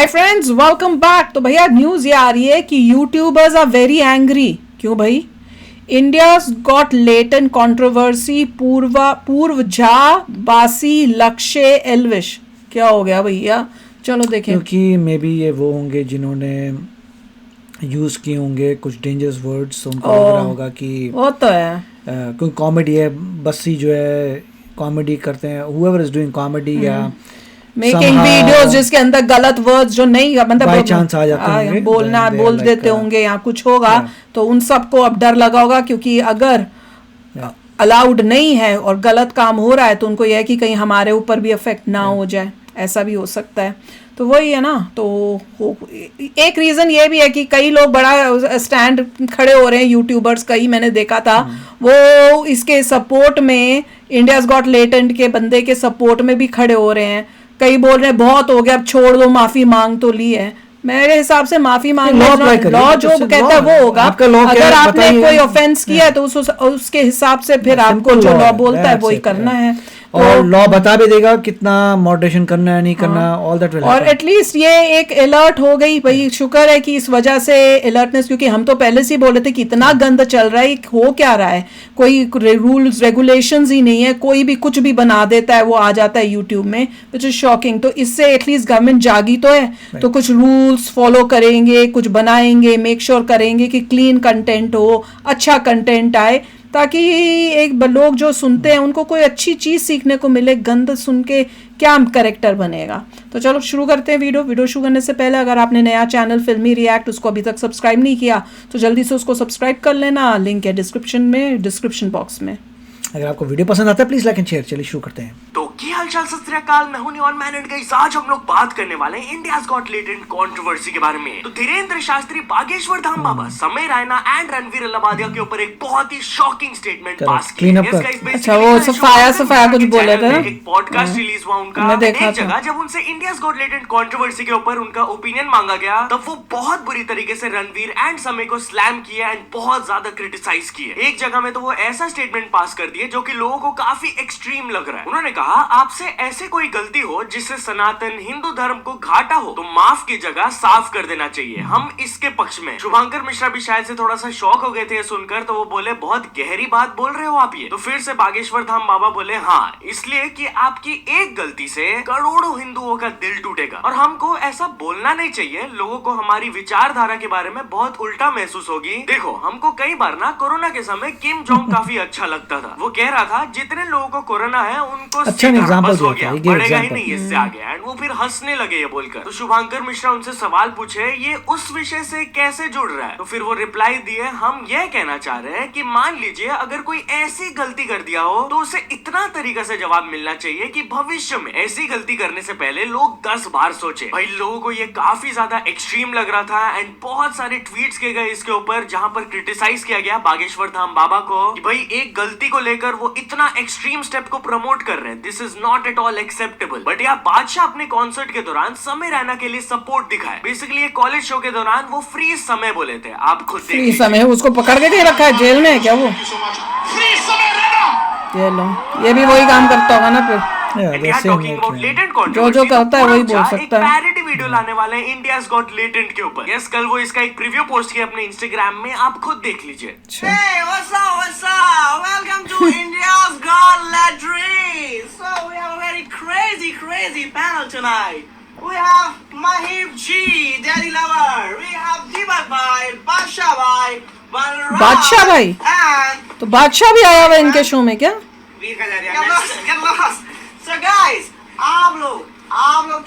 Hi friends, welcome back. तो भैया news ये आ रही है कि यूट्यूबर्स आर वेरी एंग्री। क्यों भाई? इंडियाज गॉट लेटेंट कंट्रोवर्सी पूर्व झा बासी लक्ष्य एल्विश। क्या हो गया भैया? चलो देखें। क्योंकि मे बी ये वो होंगे जिन्होंने यूज़ किए होंगे कुछ डेंजरस वर्ड्स, उनको लग रहा होगा कि वो तो है कोई कॉमेडी है, बस्सी जो है कॉमेडी करते हैं, whoever is doing कॉमेडी या मेकिंग वीडियोस जिसके अंदर गलत वर्ड्स जो नहीं मतलब बाय चांस आ जाते होंगे, बोल देते होंगे या कुछ होगा, तो उन सबको अब डर लगा होगा। क्योंकि अगर अलाउड नहीं है और गलत काम हो रहा है तो उनको यह है कि कहीं हमारे ऊपर भी इफेक्ट ना हो जाए, ऐसा भी हो सकता है। तो वही है ना। तो एक रीजन ये भी है कि कई लोग बड़ा स्टैंड खड़े हो रहे हैं, यूट्यूबर्स कई मैंने देखा था वो इसके सपोर्ट में, इंडियाज गॉट लेटेंट के बंदे के सपोर्ट में भी खड़े हो रहे हैं। कई बोल रहे हैं बहुत हो गया, अब छोड़ दो, माफी मांग तो ली है। मेरे हिसाब से माफी मांगना लॉ जो कहता है वो होगा। अगर आपने कोई ऑफेंस किया है तो उसके हिसाब से फिर आपको जो लॉ बोलता है वही करना है। और लॉ बता भी देगा कितना मॉडरेशन करना है, नहीं करना, ऑल दैट विल। और एटलीस्ट ये एक अलर्ट हो गई भाई, शुक्र है कि इस वजह से अलर्टनेस। क्योंकि हम तो पहले से ही बोले थे कि इतना गंद चल रहा है, हो क्या रहा है, कोई रूल्स रेगुलेशंस ही नहीं है, कोई भी कुछ भी बना देता है, वो आ जाता है यूट्यूब में, विच इज शॉकिंग। तो इससे एटलीस्ट गवर्नमेंट जागी तो है, तो कुछ रूल्स फॉलो करेंगे, कुछ बनाएंगे, मेक श्योर करेंगे कि क्लीन कंटेंट हो, अच्छा कंटेंट आए, ताकि एक लोग जो सुनते हैं उनको कोई अच्छी चीज सीखने को मिले। गंद सुन के क्या कैरेक्टर बनेगा? तो चलो शुरू करते हैं वीडियो शुरू करने से पहले अगर आपने नया चैनल फिल्मी रिएक्ट उसको अभी तक सब्सक्राइब नहीं किया तो जल्दी से उसको सब्सक्राइब कर लेना, लिंक है डिस्क्रिप्शन बॉक्स में। अगर आपको वीडियो पसंद आता है प्लीज लाइक एंड शेयर। चलिए शुरू करते हैं। तो क्या हालचाल, सत श्री अकाल, मैं हूं नियॉन मैन एंड गाइस, आज हम लोग बात करने वाले हैं इंडियाज गॉट लेटेंट कंट्रोवर्सी के बारे में। तो धीरेन्द्र शास्त्री, बागेश्वर धाम बाबा, समय रैना एंड रणवीर अल्लाबादिया के ऊपर एक बहुत ही शॉकिंग स्टेटमेंट पास किया। अच्छा, वो सफाया कुछ बोले थे, एक पॉडकास्ट रिलीज हुआ उनका, एक जगह जब उनसे इंडियाज गॉट लेटेंट कंट्रोवर्सी के ऊपर उनका ओपिनियन मांगा गया तब वो बहुत बुरी तरीके से रणवीर एंड समय को स्लैम किया एंड बहुत ज्यादा क्रिटिसाइज किया। एक जगह में तो वो ऐसा स्टेटमेंट पास कर दिए जो कि लोगों को काफी एक्सट्रीम लग रहा है। उन्होंने कहा, आपसे ऐसे कोई गलती हो जिससे सनातन हिंदू धर्म को घाटा हो तो माफ की जगह साफ कर देना चाहिए, हम इसके पक्ष में। शुभांकर मिश्रा भी शायद से थोड़ा सा शॉक हो गए थे सुनकर, तो वो बोले बहुत गहरी बात बोल रहे हो आप ये। तो फिर से बागेश्वर धाम बाबा बोले, हाँ इसलिए कि आपकी एक गलती से करोड़ों हिंदुओं का दिल टूटेगा और हमको ऐसा बोलना नहीं चाहिए। लोगों को हमारी विचारधारा के बारे में बहुत उल्टा महसूस होगी। देखो, हमको कई बार ना कोरोना के समय किम जोंग काफी अच्छा लगता था। वो कह रहा था जितने लोगों को कोरोना है उनको अच्छा एग्जांपल हो गया, बढ़ेगा ही नहीं इससे आगे, एंड वो फिर हंसने लगे ये बोलकर। तो शुभांकर मिश्रा उनसे सवाल पूछे ये उस विषय से कैसे जुड़ रहा है, तो फिर वो रिप्लाई दिए, हम यह कहना चाह रहे हैं कि मान लीजिए अगर कोई ऐसी गलती कर दिया हो तो उसे इतना तरीका से जवाब मिलना चाहिए कि भविष्य में ऐसी गलती करने से पहले लोग 10 बार सोचे। भाई लोगों को ये काफी ज्यादा एक्सट्रीम लग रहा था एंड बहुत सारे ट्वीट्स किए गए इसके ऊपर जहां पर क्रिटिसाइज किया गया बागेश्वर धाम बाबा को कि भाई एक गलती को लेकर वो इतना एक्सट्रीम स्टेप को प्रमोट कर रहे हैं, this is not at all acceptable. But यहाँ बादशाह अपने कॉन्सर्ट के दौरान समय रैना के लिए सपोर्ट दिखाए। बेसिकली कॉलेज शो के दौरान वो फ्री समय बोले थे, आप खुद फ्री समय उसको पकड़ के रखा है जेल में क्या? वो ये लो, ये भी वही काम करता होगा ना फिर। जो करता है वही बोल सकता है। पैरोडी वीडियो लाने वाले हैं इंडियाज गॉट लेटेंट के ऊपर। यस, कल वो इसका एक प्रीव्यू पोस्ट किया अपने इंस्टाग्राम में, आप खुद देख लीजिए। Hey, what's up? Welcome to India's Got Lettering. So we have a very crazy panel tonight. We have Mahib G, Daddy Lover. We have Deepak Bhai, Badsha Bhai, Balram. बादशाह भाई? And तो बादशाह भी आया हुआ इनके शो में क्या? get lost. So guys, आप लोग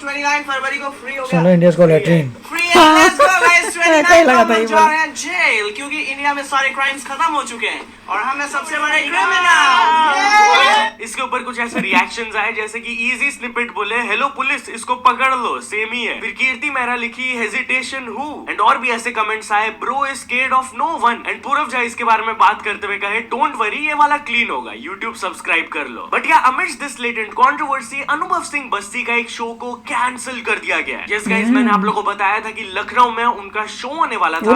29 फरवरी को फ्री हो गया। चलो इंडियाज गॉट लेटेंट फ्री है, लेट्स गो गाइस। 29 हम जा रहे हैं जेल क्योंकि इंडिया में सारे क्राइम्स खत्म हो चुके हैं और हमें सबसे बड़े क्रिमिनल। इसके ऊपर कुछ ऐसे रिएक्शंस आए जैसे कि इजी स्निपेट बोले, हेलो पुलिस इसको पकड़ लो, सेम ही है। फिर कीर्ति मेहरा लिखी, हेजिटेशन हु, एंड और भी ऐसे कमेंट्स आए, bro is scared of no one. And Purav Jha इसके बारे में बात करते हुए कहे, डोंट वरी ये वाला क्लीन होगा, यूट्यूब सब्सक्राइब कर लो। बट या अमिड्स दिस लेटेंट कंट्रोवर्सी अनुभव सिंह बस्ती का एक शो को कैंसिल कर दिया गया है। यस गाइस, मैंने आप लोगों को बताया था कि लखनऊ में उनका शो होने वाला था।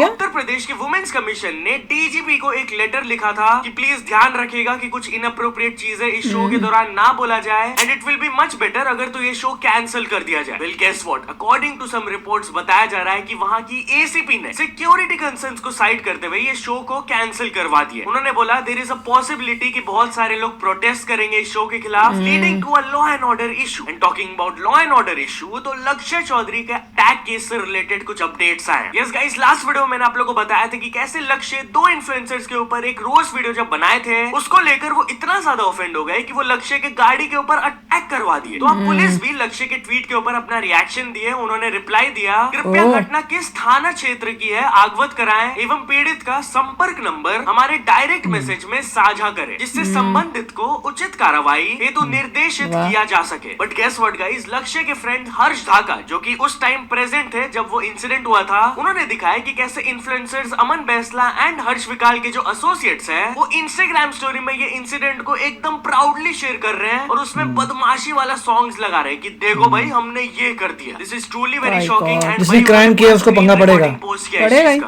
उत्तर प्रदेश की वुमेन्स कमीशन ने डीजीपी को को एक लेटर लिखा था कि प्लीज ध्यान रखिएगा कि कुछ इनअप्रोप्रिएट चीजें इस शो के दौरान ना बोला जाए and it will be much better अगर तो ये शो कैंसिल कर दिया जाए। Well guess what, according to some reports बताया जा रहा है कि वहां की एसीपी ने सिक्योरिटी कंसर्न्स को साइड करते हुए ये शो को कैंसिल करवा दिया। उन्होंने बोला देयर इज अ पॉसिबिलिटी कि बहुत सारे लोग प्रोटेस्ट करेंगे इस शो के खिलाफ leading to a law and order issue. And talking about law and order issue, तो लक्ष्य चौधरी का अटैक केस से रिलेटेड कुछ अपडेट्स आए। यस गाइस, लास्ट वीडियो में मैंने आप लोगों को बताया था कि कैसे लक्ष्य दो इन्फ्लुएंसर्स के ऊपर एक रोस्ट वीडियो जब बनाए थे उसको लेकर वो इतना ज्यादा ऑफेंड हो गए कि वो लक्ष्य के गाड़ी के ऊपर अटैक करवा दिए। तो अब पुलिस भी लक्ष्य के ट्वीट के ऊपर अपना रिएक्शन दिए। उन्होंने रिप्लाई दिया, कृपया घटना किस थाना क्षेत्र की है अवगत कराएं एवं पीड़ित का संपर्क नंबर हमारे डायरेक्ट मैसेज में साझा करें जिससे संबंधित को उचित कार्रवाई हेतु निर्देशित किया जा सके। बट गेस व्हाट गाइस, लक्ष्य के फ्रेंड हर्ष धाका जो कि उस टाइम प्रेजेंट थे जब वो इंसिडेंट हुआ था, उन्होंने दिखाया कि कैसे इन्फ्लुएंसर्स अमन बैसला एंड हर्ष विकाल के जो एसोसिएट्स हैं वो इंस्टाग्राम स्टोरी में ये इंसिडेंट को एकदम प्राउडली शेयर कर रहे हैं और उसमें बदमाशी वाला सॉन्ग्स लगा रहे हैं कि देखो भाई हमने ये कर दिया। This is truly very shocking and जिसने क्राइम किया उसको पंगा पड़ेगा।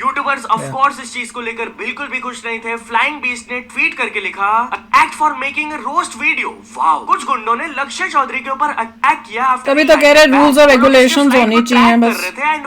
यूट्यूबर्स ऑफ कोर्स इस चीज को लेकर बिल्कुल भी खुश नहीं थे। फ्लाइंग बीस्ट ने ट्वीट करके लिखा, act for making a roast video. Wow, कुछ गुंडों ने लक्ष्य चौधरी के ऊपर अटैक किया। तभी तो कह रहे रूल्स और रेगुलेशंस होनी चाहिए, बस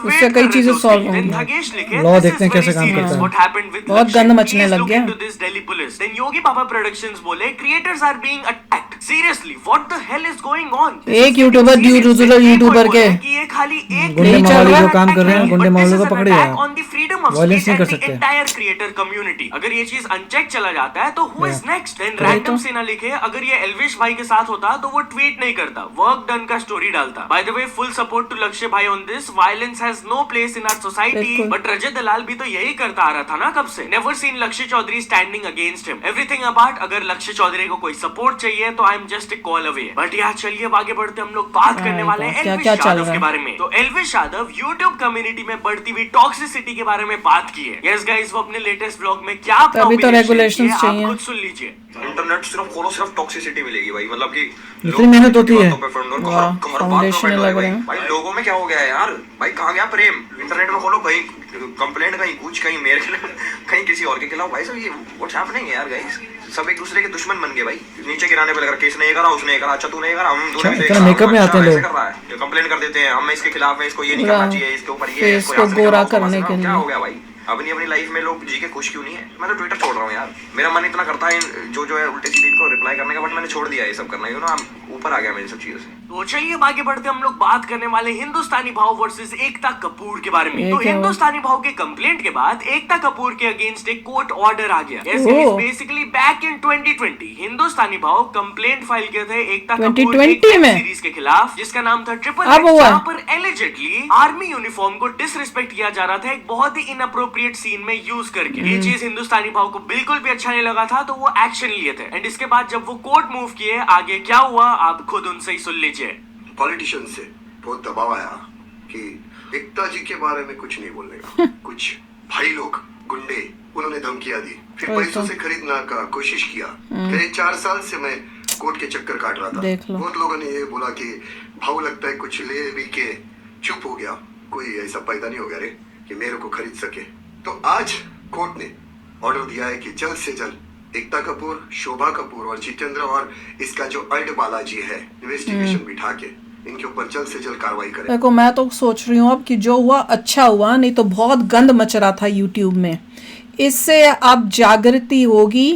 उससे कई चीजें सॉल्व होंगी। लॉ देखते हैं कैसे काम करता है। बहुत गंद मचने लग गया। Delhi police then Yogi Baba productions बोले creators are being attacked. Seriously what the hell is going on. एक यूट्यूबर यूट्यूबर के कि ये खाली एक गुंडे माहौली जो काम कर रहे हैं, गुंडे माहौली को पकड़े हैं, on the freedom of violence नहीं कर सकते। Entire creator community. अगर ये चीज अनचेक चला जाता है तो who is next. Then random सेना लिखे, अगर ये एल्विश भाई के साथ होता तो वो ट्वीट नहीं करता, वर्क डन का स्टोरी डालता। By the way, full support to Lakshya भाई on this. Violence has no place in our society. But Rajat Dalal भी तो यही करता आ रहा था ना कब से। Never seen Lakshya Chaudhary standing against him. Everything about, अगर लक्ष्य चौधरी को कोई सपोर्ट चाहिए तो I am just a call away. But यार चलिए आगे बढ़ते, हम लोग बात करने वाले हैं एल्विश यादव के बारे में। तो एल्विश यादव यूट्यूब कम्युनिटी में बढ़ती हुई टॉक्सिसिटी के बारे में बात की है। यस गाइस, वो अपने लेटेस्ट व्लॉग में क्या तभी तो रेगुलेशंस चाहिए, आप खुद सुन लीजिए। इंटरनेट सिर्फ खोलो, सिर्फ टॉक्सिसिटी मिलेगी भाई। मतलब कि इतनी मेहनत होती है। फाउंडेशन लग रहे हैं भाई, लोगों में क्या हो गया है यार भाई, कहाँ गया प्रेम। इंटरनेट में खोलो, कहीं कंप्लेंट, कहीं कुछ, कहीं मेरे खिलाफ, कहीं किसी और के खिलाफ। भाई सब ये व्हाट्स हैपनिंग है यार गाइस। सब एक दूसरे के दुश्मन बन गए भाई। नीचे गिराने पे लगा, किसने ये करा, उसने ये करा, अच्छा तूने ये करा, हम दोनों मेकअप में आते हैं लोग, कंप्लेंट कर देते हैं, हम इसके खिलाफ है, इसको ये नहीं करना चाहिए, इसके ऊपर ये, इसको गोरा करने के लिए। क्या हो गया भाई, अपनी अपनी लाइफ में लोग जी के खुश क्यों नहीं है। मैं तो ट्विटर छोड़ रहा हूँ यार, मेरा मन इतना करता है जो है उल्टे सीधे को रिप्लाई करने का, बट मैंने छोड़ दिया ये सब करना, यू नो, ऊपर आ गया मेरी सब चीजों से। तो चलिए आगे बढ़ते, हम लोग बात करने वाले हिंदुस्तानी भाव वर्सेस एकता कपूर के बारे में। तो हिंदुस्तानी भाव के कंप्लेंट के बाद एकता कपूर के अगेंस्ट एक कोर्ट ऑर्डर आ गया। बेसिकली बैक इन 2020 हिंदुस्तानी भाव कंप्लेंट फाइल किए थे एकता कपूर सीरीज के खिलाफ, जिसका नाम था ट्रिपल एक्स, जहां पर एलिजिडली आर्मी यूनिफॉर्म को डिसरिस्पेक्ट किया जा रहा था एक बहुत ही इनअप्रोप्रिएट सीन में यूज करके। ये चीज हिंदुस्तानी भाव को बिल्कुल भी अच्छा नहीं लगा था, तो वो एक्शन लिए थे। एंड इसके बाद जब वो कोर्ट मूव किए, आगे क्या हुआ आप खुद उनसे ही सुन लीजिए। पॉलिटिशियन से बहुत दबाव आया कि एकता जी के बारे में कुछ नहीं बोलने का। कुछ भाई लोग गुंडे, उन्होंने धमकियां दी, फिर पैसों से खरीदने का कोशिश किया। करीब 4 साल से मैं कोर्ट के चक्कर काट रहा था। बहुत लोगों ने ये बोला कि भाव लगता है कुछ ले भी के चुप हो गया, कोई ऐसा पैदा नहीं हो गया रे कि मेरे को खरीद सके। तो आज कोर्ट ने ऑर्डर दिया है कि जल्द से जल्द एकता कपूर, शोभा कपूर और जितेंद्र और इसका जो अर्ड बालाजी है, इन्वेस्टिगेशन बिठा के इनके ऊपर जल्द से जल्द कार्रवाई करें। देखो, मैं तो सोच रही हूँ अब कि जो हुआ अच्छा हुआ, नहीं तो बहुत गंद मच रहा था यूट्यूब में। इससे अब जागृति होगी,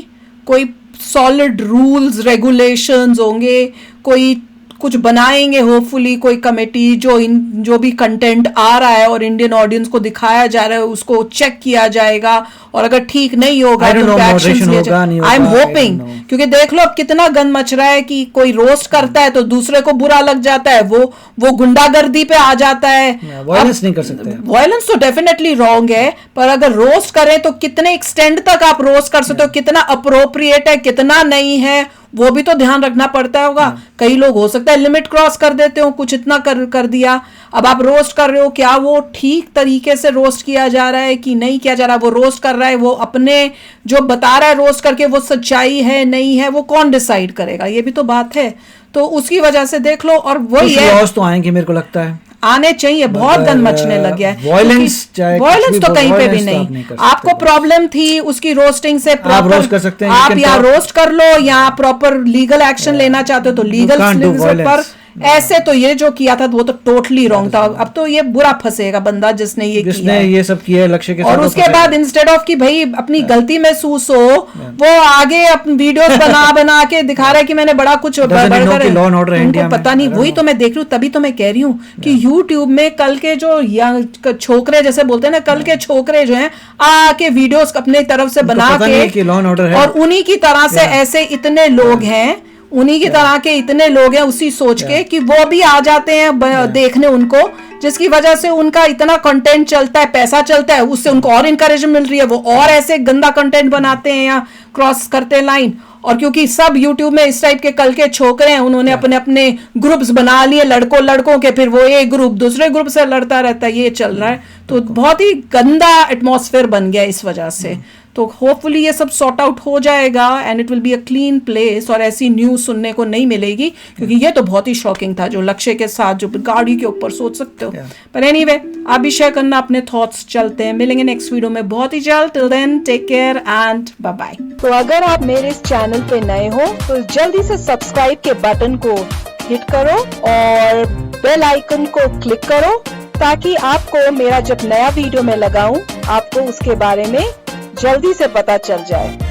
कोई सॉलिड रूल्स रेगुलेशंस होंगे, कोई कुछ बनाएंगे होपफुली, कोई कमेटी जो भी कंटेंट आ रहा है और इंडियन ऑडियंस को दिखाया जा रहा है उसको चेक किया जाएगा, और अगर ठीक नहीं होगा तो एक्शंस लिए जाएंगे। आई एम होपिंग, क्योंकि देख लो अब कितना गंद मच रहा है कि कोई रोस्ट करता है तो दूसरे को बुरा लग जाता है, वो गुंडागर्दी पे आ जाता है। वायलेंस नहीं कर सकते। वायलेंस तो डेफिनेटली रॉन्ग है, पर अगर रोस्ट करें तो कितने एक्सटेंड तक आप रोस्ट कर सकते हो, कितना अप्रोप्रिएट है, कितना नहीं है, वो भी तो ध्यान रखना पड़ता होगा। कई लोग हो सकता है लिमिट क्रॉस कर देते हो, कुछ इतना कर दिया। अब आप रोस्ट कर रहे हो, क्या वो ठीक तरीके से रोस्ट किया जा रहा है कि नहीं किया जा रहा है? वो रोस्ट कर रहा है, वो अपने जो बता रहा है रोस्ट करके वो सच्चाई है नहीं है, वो कौन डिसाइड करेगा? ये भी तो बात है। तो उसकी वजह से देख लो, और वही है, तो आएंगे मेरे को लगता है आने चाहिए। बहुत गंद मचने लग गया है। वायलेंस तो कहीं पे भी नहीं। आपको प्रॉब्लम थी उसकी रोस्टिंग से, आप रोस्ट कर सकते हैं, आप या रोस्ट कर लो या प्रॉपर लीगल एक्शन लेना चाहते हो तो लीगल पर। ऐसे तो ये जो किया था वो तो टोटली रॉन्ग था। अब तो ये बुरा फंसेगा बंदा जिसने ये सब किया है लक्ष्य के साथ। और उसके बाद इंस्टेड ऑफ कि भाई अपनी गलती महसूस हो, वो आगे वीडियोस बना के दिखा रहा है कि मैंने बड़ा कुछ उनको पता नहीं। वही तो मैं देख रही हूँ, तभी तो मैं कह रही हूँ कि यूट्यूब में कल के जो छोकरे जैसे बोलते हैं ना, कल के छोकरे जो हैं आके वीडियोस अपने तरफ से बना के, और उन्हीं की तरह से ऐसे इतने लोग हैं, उन्हीं की तरह के इतने लोग हैं उसी सोच के कि वो भी आ जाते हैं देखने उनको, जिसकी वजह से उनका इतना कंटेंट चलता है, पैसा चलता है, उससे उनको और इनकरेजमेंट मिल रही है, वो और ऐसे गंदा कंटेंट बनाते हैं या क्रॉस करते हैं लाइन। और क्योंकि सब यूट्यूब में इस टाइप के कल के छोकरे हैं, उन्होंने अपने अपने ग्रुप्स बना लिए लड़कों के, फिर वो एक ग्रुप दूसरे ग्रुप से लड़ता रहता है, ये चल रहा है। तो बहुत ही गंदा एटमॉस्फेयर बन गया इस वजह से। तो होपफुली ये सब सॉर्ट आउट हो जाएगा and it will be a clean place, और ऐसी न्यूज सुनने को नहीं मिलेगी, क्योंकि ये तो बहुत ही शॉकिंग था जो लक्ष्य के साथ, जो गाड़ी के ऊपर सोच सकते हो। पर एनीवे, आप भी शेयर करना अपने थॉट्स। चलते हैं, मिलेंगे नेक्स्ट वीडियो में बहुत ही जल्द। Till then take care and bye bye. तो अगर आप मेरे इस चैनल पे नए हो तो जल्दी से सब्सक्राइब के बटन को हिट करो और बेल आइकन को क्लिक करो, ताकि आपको मेरा जब नया वीडियो मैं लगाऊं आपको उसके बारे में जल्दी से पता चल जाए।